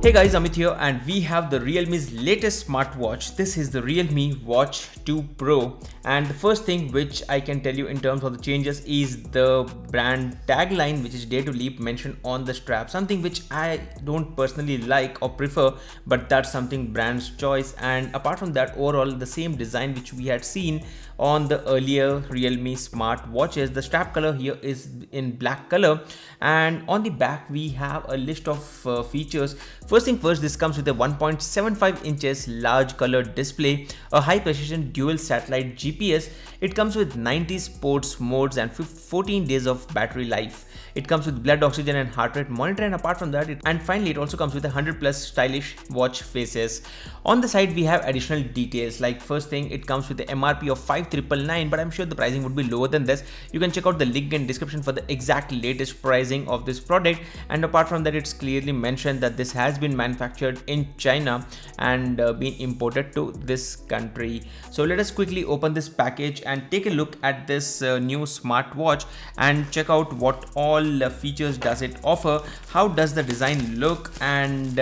Hey guys, Amit here, and we have the Realme's latest smartwatch. This is the Realme Watch 2 Pro, and the first thing which I can tell you in terms of the changes is the brand tagline, which is Dare to Leap, mentioned on the strap. Something which I don't personally like or prefer, but that's something brand's choice. And apart from that, overall the same design which we had seen on the earlier Realme smart watches. The strap color here is in black color, and on the back we have a list of features. First thing first, this comes with a 1.75 inches large color display, a high precision dual satellite GPS. It comes with 90 sports modes and 14 days of battery life. It comes with blood oxygen and heart rate monitor, and apart from that, finally it also comes with 100 plus stylish watch faces. On the side we have additional details, like first thing, it comes with the MRP of 5,999, but I'm sure the pricing would be lower than this. You can check out the link in description for the exact latest pricing of this product. And apart from that, it's clearly mentioned that this has been manufactured in China and been imported to this country. So let us quickly open this package and take a look at this new smartwatch and check out what all features does it offer, how does the design look, and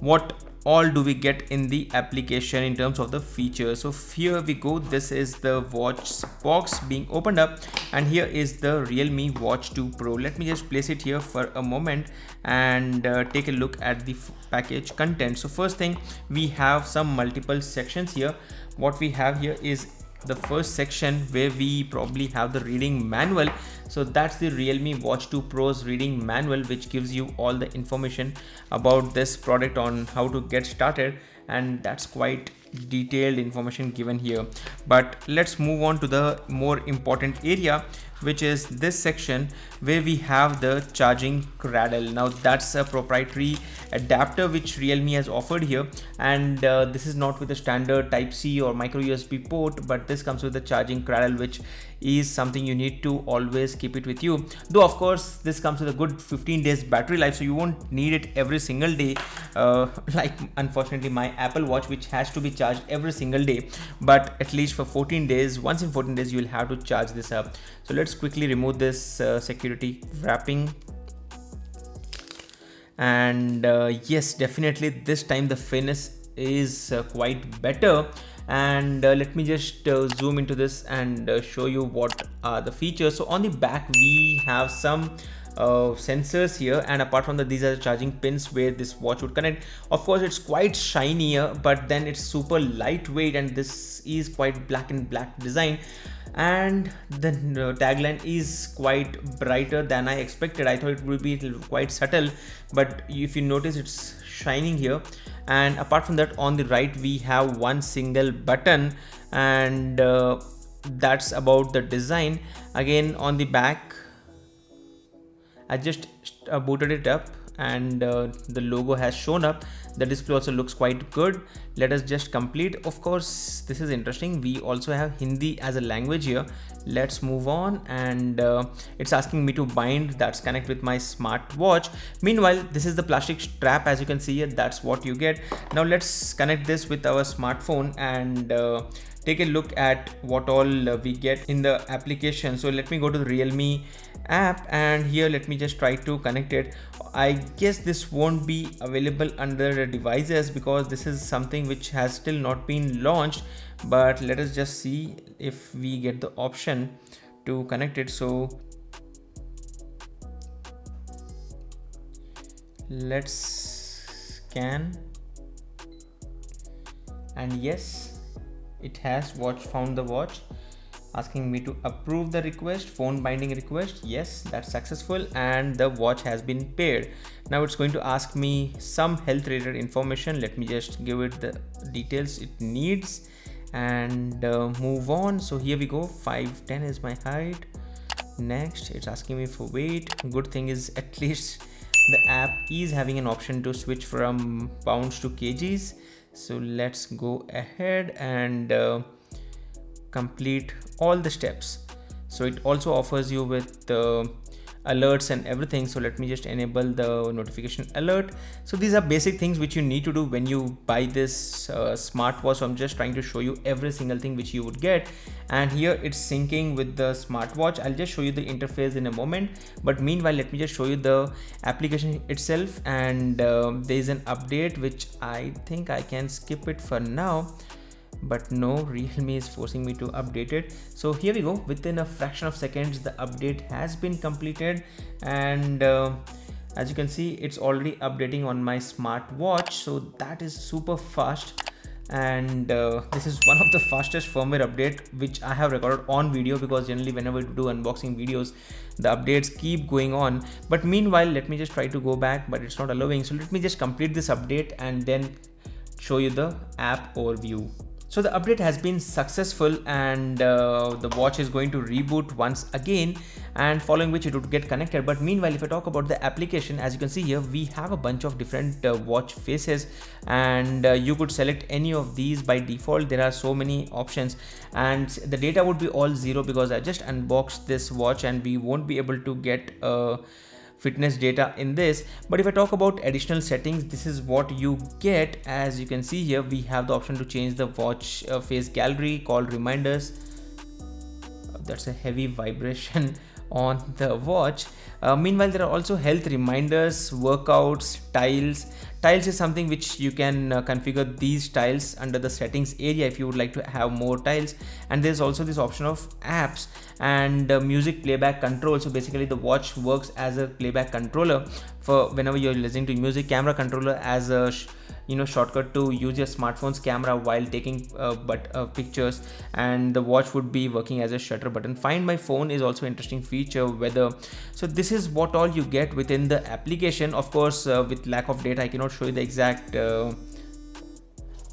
what all do we get in the application in terms of the features. So here we go, this is the watch box being opened up, and here is the Realme Watch 2 Pro. Let me just place it here for a moment and take a look at the package content. So first thing, we have some multiple sections here. What we have here is the first section where we probably have the reading manual. So that's the Realme Watch 2 Pro's reading manual, which gives you all the information about this product on how to get started, and that's quite detailed information given here. But let's move on to the more important area, which is this section where we have the charging cradle. Now that's a proprietary adapter which Realme has offered here, and this is not with a standard Type-C or micro USB port, but this comes with the charging cradle, which is something you need to always keep it with you. Though of course this comes with a good 15 days battery life, so you won't need it every single day, like unfortunately my Apple Watch, which has to be charged every single day. But at least for 14 days, once in 14 days, you will have to charge this up. So let's quickly remove this security wrapping, and yes, definitely this time the fitness is quite better. And let me just zoom into this and show you what are the features. So on the back we have some sensors here, and apart from that, these are the charging pins where this watch would connect. Of course it's quite shinier, but then it's super lightweight, and this is quite black and black design. And the tagline is quite brighter than I expected. I thought it would be quite subtle, but if you notice, it's shining here. And apart from that, on the right we have one single button, and that's about the design. Again, on the back, I just booted it up, and the logo has shown up. The display also looks quite good. Let us just complete. Of course, this is interesting. We also have Hindi as a language here. Let's move on, and it's asking me to bind. That's connect with my smartwatch. Meanwhile, this is the plastic strap, as you can see here. That's what you get. Now let's connect this with our smartphone and take a look at what all we get in the application. So let me go to the Realme app, and here let me just try to connect it. I guess this won't be available under the devices because this is something which has still not been launched, but let us just see if we get the option to connect it. So let's scan, and yes, it has found the watch, asking me to approve the request, phone binding request. Yes, that's successful, and the watch has been paired. Now it's going to ask me some health related information. Let me just give it the details it needs and move on. So here we go, 5'10" is my height. Next, it's asking me for weight. Good thing is at least the app is having an option to switch from pounds to kgs. So let's go ahead and complete all the steps. So it also offers you with alerts and everything. So let me just enable the notification alert. So these are basic things which you need to do when you buy this smartwatch. So I'm just trying to show you every single thing which you would get, and here it's syncing with the smartwatch. I'll just show you the interface in a moment, but meanwhile let me just show you the application itself. And there is an update which I think I can skip it for now, but no, Realme is forcing me to update it. So here we go. Within a fraction of seconds the update has been completed, and as you can see it's already updating on my smartwatch. So that is super fast, and this is one of the fastest firmware update which I have recorded on video, because generally whenever we do unboxing videos the updates keep going on. But meanwhile let me just try to go back, but it's not allowing. So let me just complete this update and then show you the app overview. So the update has been successful, and the watch is going to reboot once again, and following which it would get connected. But meanwhile, if I talk about the application, as you can see here, we have a bunch of different watch faces, and you could select any of these by default. There are so many options, and the data would be all zero because I just unboxed this watch and we won't be able to get fitness data in this. But if I talk about additional settings, this is what you get. As you can see here, we have the option to change the watch face gallery, call reminders. That's a heavy vibration on the watch. Meanwhile, there are also health reminders, workouts, tiles. Tiles is something which you can configure these tiles under the settings area if you would like to have more tiles. And there's also this option of apps and music playback control. So basically the watch works as a playback controller for whenever you're listening to music, camera controller as a shortcut to use your smartphone's camera while taking pictures, and the watch would be working as a shutter button. Find my phone is also interesting feature, weather. So this is what all you get within the application. Of course, with lack of data I cannot show you the exact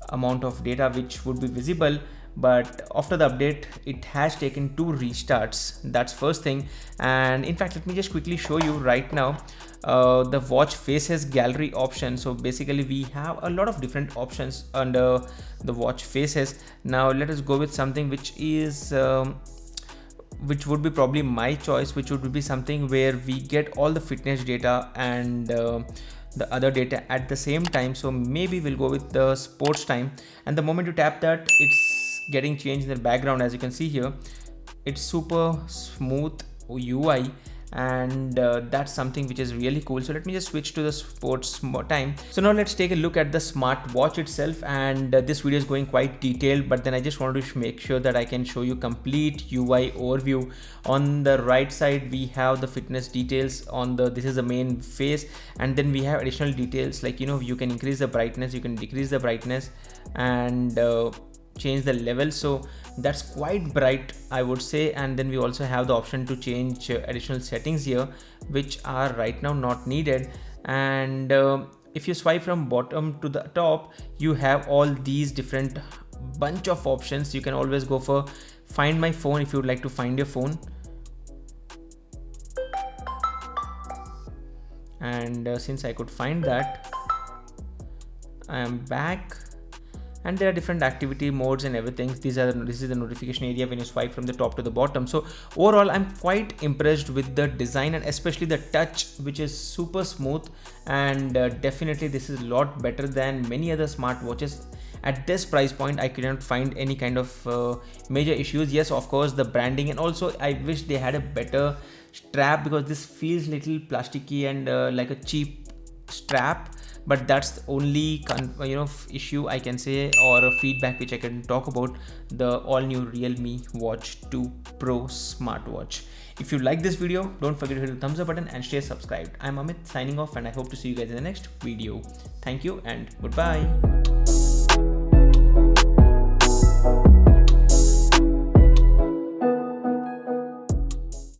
amount of data which would be visible, but after the update it has taken 2 restarts. That's first thing. And in fact, let me just quickly show you right now the watch faces gallery option. So basically we have a lot of different options under the watch faces. Now let us go with something which is which would be probably my choice, which would be something where we get all the fitness data and the other data at the same time. So maybe we'll go with the sports time, and the moment you tap that, it's getting changed in the background. As you can see here, it's super smooth UI, and that's something which is really cool. So let me just switch to the sports time. So now let's take a look at the smartwatch itself, and this video is going quite detailed, but then I just wanted to make sure that I can show you complete UI overview. On the right side we have the fitness details. On the this is the main face, and then we have additional details like you can increase the brightness, you can decrease the brightness, and change the level. So that's quite bright, I would say. And then we also have the option to change additional settings here, which are right now not needed. And if you swipe from bottom to the top, you have all these different bunch of options. You can always go for find my phone if you would like to find your phone. And since I could find that, I am back. And there are different activity modes and everything. This is the notification area when you swipe from the top to the bottom. So overall I'm quite impressed with the design, and especially the touch, which is super smooth. And definitely this is a lot better than many other smartwatches. At this price point I cannot find any kind of major issues. Yes, of course, the branding, and also I wish they had a better strap, because this feels little plasticky and like a cheap strap. But that's the only issue I can say, or a feedback which I can talk about the all new Realme Watch 2 Pro smartwatch. If you like this video, don't forget to hit the thumbs up button and stay subscribed. I'm Amit signing off, and I hope to see you guys in the next video. Thank you and goodbye.